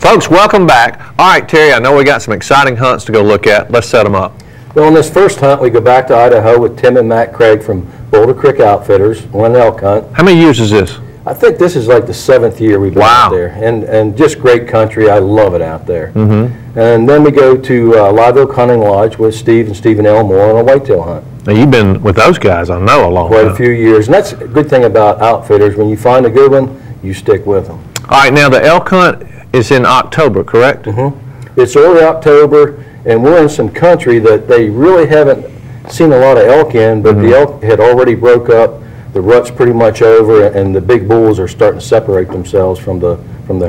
Folks, welcome back. All right, Terry, I know we got some exciting hunts to go look at. Let's set them up. Well, on this first hunt, we go back to Idaho with Tim and Matt Craig from Boulder Creek Outfitters, one elk hunt. How many years is this? I think this is like the 7th year we've been out there, and just great country. I love it out there. And then we go to Live Oak Hunting Lodge with Steve and Stephen Elmore on a whitetail hunt. Now, you've been with those guys, I know, a long time. Quite a few years, and that's a good thing about outfitters. When you find a good one, you stick with them. All right, now the elk hunt is in October, correct? It's early October, and we're in some country that they really haven't seen a lot of elk in, but the elk had already broke up. The rut's pretty much over, and the big bulls are starting to separate themselves from the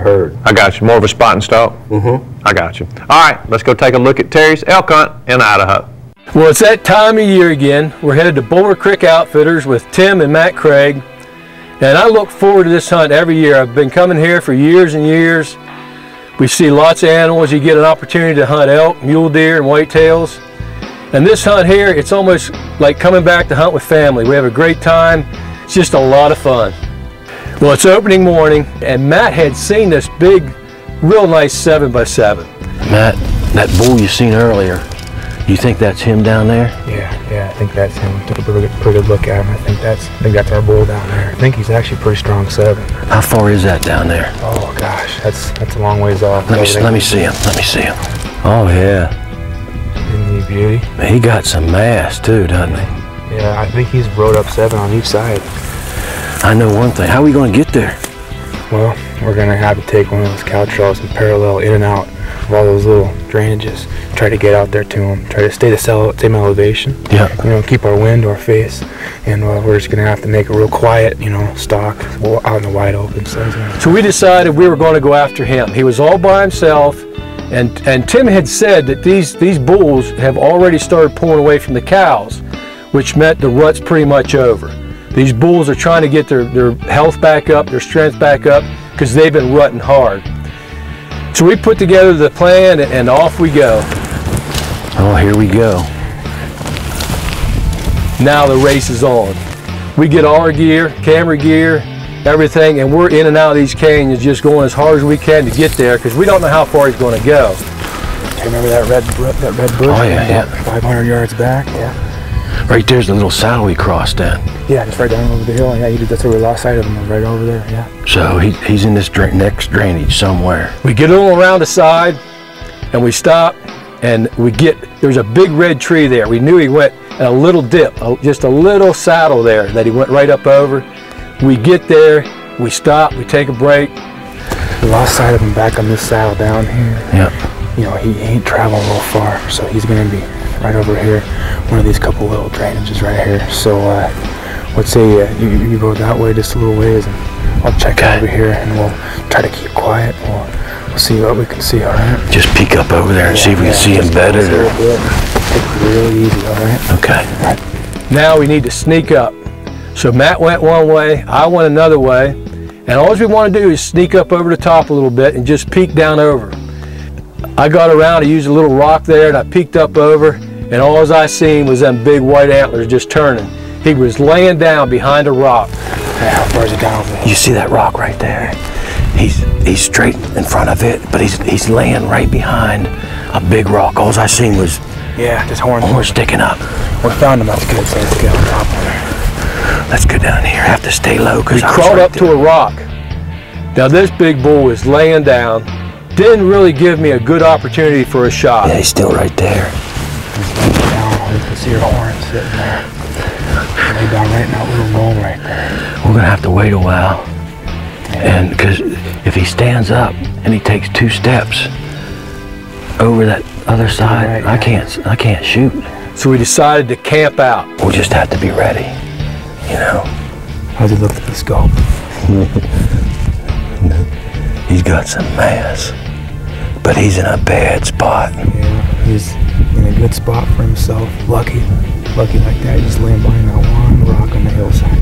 herd. I got you. More of a spot and stalk? I got you. All right, let's go take a look at Terry's elk hunt in Idaho. Well, it's that time of year again. We're headed to Boulder Creek Outfitters with Tim and Matt Craig, and I look forward to this hunt every year. I've been coming here for years and years. We see lots of animals. You get an opportunity to hunt elk, mule deer, and whitetails. And this hunt here, it's almost like coming back to hunt with family. We have a great time. It's just a lot of fun. Well, it's opening morning, and Matt had seen this big, real nice 7x7. Matt, that bull you seen earlier, you think that's him down there? Yeah, I think that's him. Took a pretty good look at him. I think that's our bull down there. I think he's actually a pretty strong 7. How far is that down there? Oh gosh, that's a long ways off. Let me see him. Let me see him. Oh yeah. Isn't he beauty? He got some mass too, doesn't he? Yeah, I think he's rode up 7 on each side. I know one thing. How are we going to get there? Well, we're going to have to take one of those cow trails and parallel in and out of all those little drainages. Try to get out there to them. Try to stay the same elevation. Yeah. You know, keep our wind to our face. And we're just going to have to make a real quiet, you know, stalk out in the wide open. So we decided we were going to go after him. He was all by himself. And Tim had said that these bulls have already started pulling away from the cows, which meant the rut's pretty much over. These bulls are trying to get their health back up, their strength back up, because they've been rutting hard. So we put together the plan, and off we go. Oh, here we go. Now the race is on. We get all our gear, camera gear, everything, and we're in and out of these canyons just going as hard as we can to get there, because we don't know how far he's going to go. Remember that red bush? Oh yeah. 500 yards back. Yeah. Right there's the little saddle we crossed in. Yeah, just right down over the hill. Yeah, that's where we lost sight of him, right over there. Yeah. So he's in this next drainage somewhere. We get a little around the side, and we stop, and there's a big red tree there. We knew he went in a little dip, just a little saddle there that he went right up over. We get there, we stop, we take a break. We lost sight of him back on this saddle down here. Yeah. You know, he ain't traveling real far, so he's going to be right over here, one of these couple little drainages right here. So let's say you go that way just a little ways, and I'll check over here, and we'll try to keep quiet. We'll see what we can see, all right? Just peek up over there and see if we can see him better. Take it really easy, all right? Okay. All right. Now we need to sneak up. So Matt went one way, I went another way, and all we want to do is sneak up over the top a little bit and just peek down over. I got around, I used a little rock there, and I peeked up over, and all I seen was them big white antlers just turning. He was laying down behind a rock. Yeah, how far is he down over there? You see that rock right there? He's straight in front of it, but he's laying right behind a big rock. All I seen was just horns sticking up. We found him. That's good. So let's get on top of there. Let's go down here. Have to stay low because we crawled up to a rock. Now this big bull is laying down. Didn't really give me a good opportunity for a shot. Yeah, he's still right there. Down, you can see your horns sitting there. Lay down right in that little knoll right there. We're gonna have to wait a while, and because if he stands up and he takes 2 steps over that other side, I can't shoot. So we decided to camp out. We'll just have to be ready, you know. How's he look at the scope? He's got some mass, but he's in a bad spot. Yeah, he's in a good spot for himself. Lucky like that. He's laying behind that one rock on the hillside.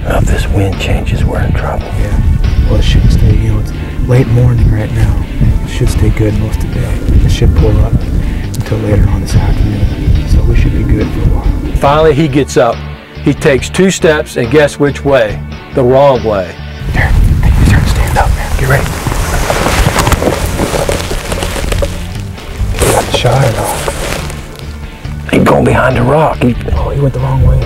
Now, if this wind changes, we're in trouble. Yeah. Well, it should stay. You know, it's late morning right now. It should stay good most of the day. It should pull up until later on this afternoon. So we should be good for a while. Finally, he gets up. He takes 2 steps, and guess which way? The wrong way. There. He's starting to stand up, man. Get ready. behind the rock. Oh, he went the wrong way.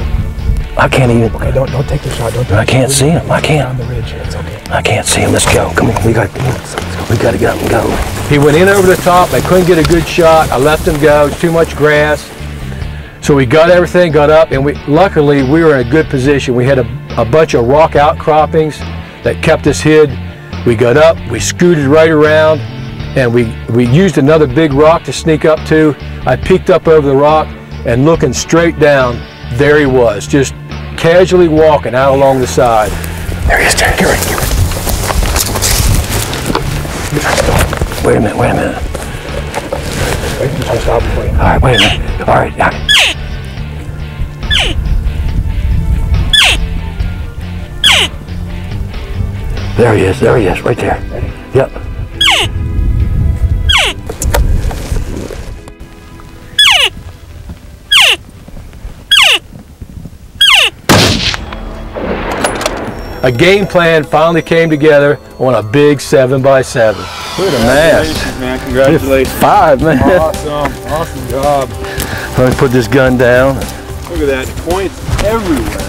I can't even. Okay, don't take the shot. Don't take I can't see him. I can't. On the ridge here. It's okay. I can't see him. Let's go. Come on. We got to get up and go. He went in over the top. I couldn't get a good shot. I let him go. It's too much grass. So we got everything, got up, and luckily we were in a good position. We had a bunch of rock outcroppings that kept us hid. We got up, we scooted right around, and we used another big rock to sneak up to. I peeked up over the rock, and looking straight down, there he was, just casually walking out along the side. There he is, Terry. Get ready. Wait a minute. Wait, just gonna stop before you. All right, wait a minute. All right. There he is, right there. Ready? Yep. A game plan finally came together on a big 7x7. Look at the mass. Congratulations, man. Congratulations. 5, man. Awesome job. Let me put this gun down. Look at that, points everywhere.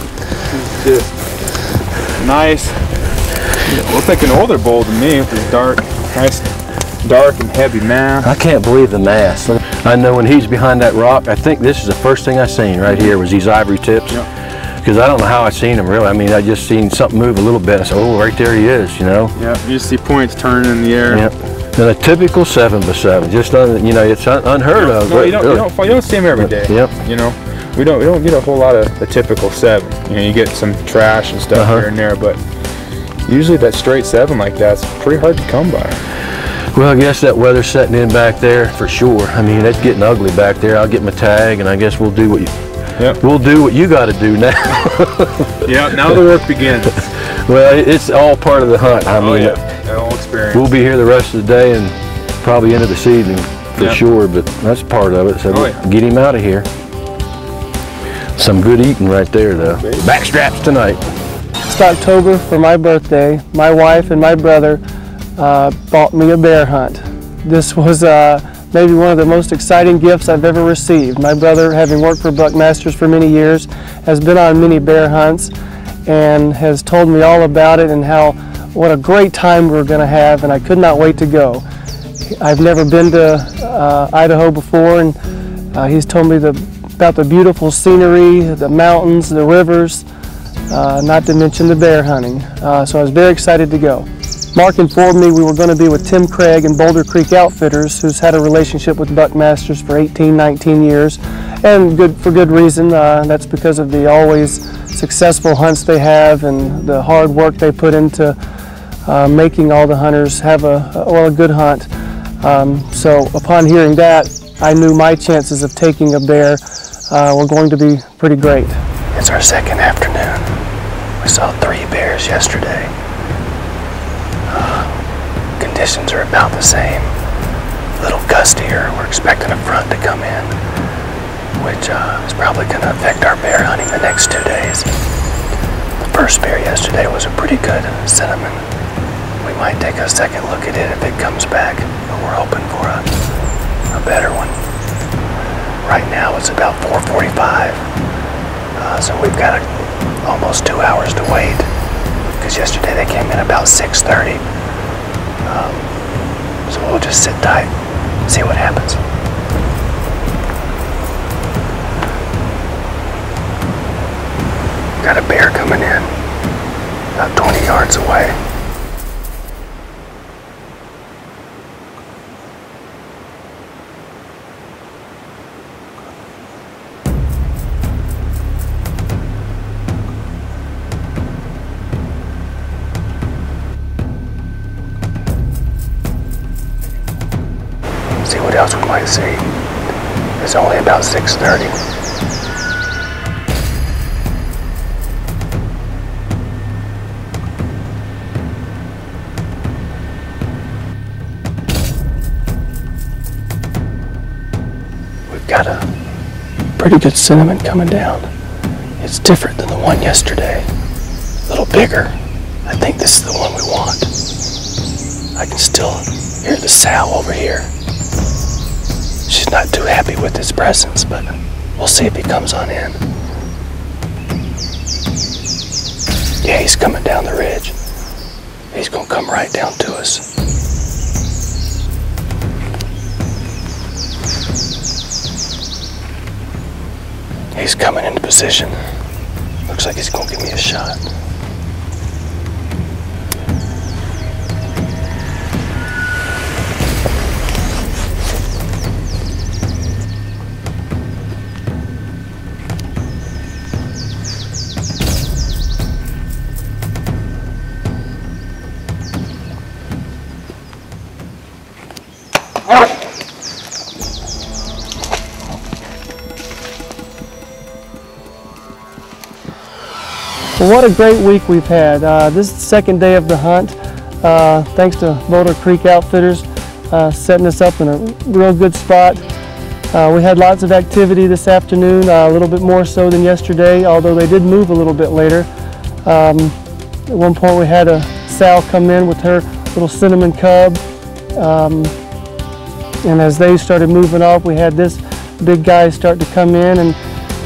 It's just nice. It looks like an older bowl to me with this dark, nice, dark and heavy mass. I can't believe the mass. I know when he's behind that rock, I think this is the first thing I seen right here was these ivory tips. Yep. Because I don't know how I seen him really. I mean, I just seen something move a little bit. I said, oh, right there he is, you know. Yeah, you just see points turning in the air. Yep. And a typical 7x7, just you know, it's unheard of. No, you don't see them every day. Yep. You know, we don't get a whole lot of the typical 7. You know, you get some trash and stuff here and there, but usually that straight 7 like that's pretty hard to come by. Well, I guess that weather's setting in back there for sure. I mean, it's getting ugly back there. I'll get my tag, and I guess we'll do what you. Yep. We'll do what you got to do now. Yeah, now the work begins. Well, it's all part of the hunt. I mean, the whole experience. we'll be here the rest of the day and probably into the season for sure, but that's part of it. So get him out of here. Some good eating right there, though. Backstraps tonight. It's October for my birthday. My wife and my brother bought me a bear hunt. This was maybe one of the most exciting gifts I've ever received. My brother, having worked for Buckmasters for many years, has been on many bear hunts and has told me all about it and what a great time we're going to have, and I could not wait to go. I've never been to Idaho before, and he's told me about the beautiful scenery, the mountains, the rivers, not to mention the bear hunting. So I was very excited to go. Mark informed me we were going to be with Tim Craig and Boulder Creek Outfitters, who's had a relationship with Buckmasters for 18, 19 years, and for good reason. That's because of the always successful hunts they have and the hard work they put into making all the hunters have a good hunt. So upon hearing that, I knew my chances of taking a bear were going to be pretty great. It's our second afternoon. We saw 3 bears yesterday. Conditions are about the same. A little gustier. We're expecting a front to come in, which is probably going to affect our bear hunting the next 2 days. The first bear yesterday was a pretty good cinnamon. We might take a second look at it if it comes back, but we're hoping for a better one. Right now it's about 4:45, so we've got almost 2 hours to wait, because yesterday they came in about 6:30. So we'll just sit tight, see what happens. Got a bear coming in, about 20 yards away. See what else we might see. It's only about 6:30. We've got a pretty good cinnamon coming down. It's different than the one yesterday. A little bigger. I think this is the one we want. I can still hear the sow over here. She's not too happy with his presence, but We'll see if he comes on in. Yeah, he's coming down the ridge. He's gonna come right down to us. He's coming into position. Looks like he's gonna give me a shot. Well, what a great week we've had. This is the second day of the hunt. Thanks to Boulder Creek Outfitters setting us up in a real good spot. We had lots of activity this afternoon, a little bit more so than yesterday, although they did move a little bit later. At one point we had a sow come in with her little cinnamon cub, and as they started moving off, we had this big guy start to come in, and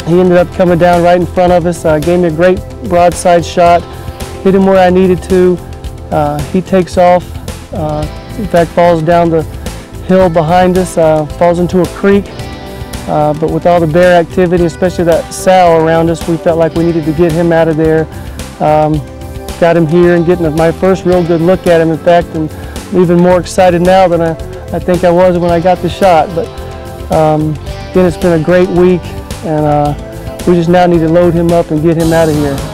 he ended up coming down right in front of us, gave me a great broadside shot, hit him where I needed to. He takes off, in fact falls down the hill behind us, falls into a creek. But with all the bear activity, especially that sow around us, we felt like we needed to get him out of there. Got him here and getting my first real good look at him, in fact, and I'm even more excited now than I think I was when I got the shot. But again, it's been a great week, and we just now need to load him up and get him out of here.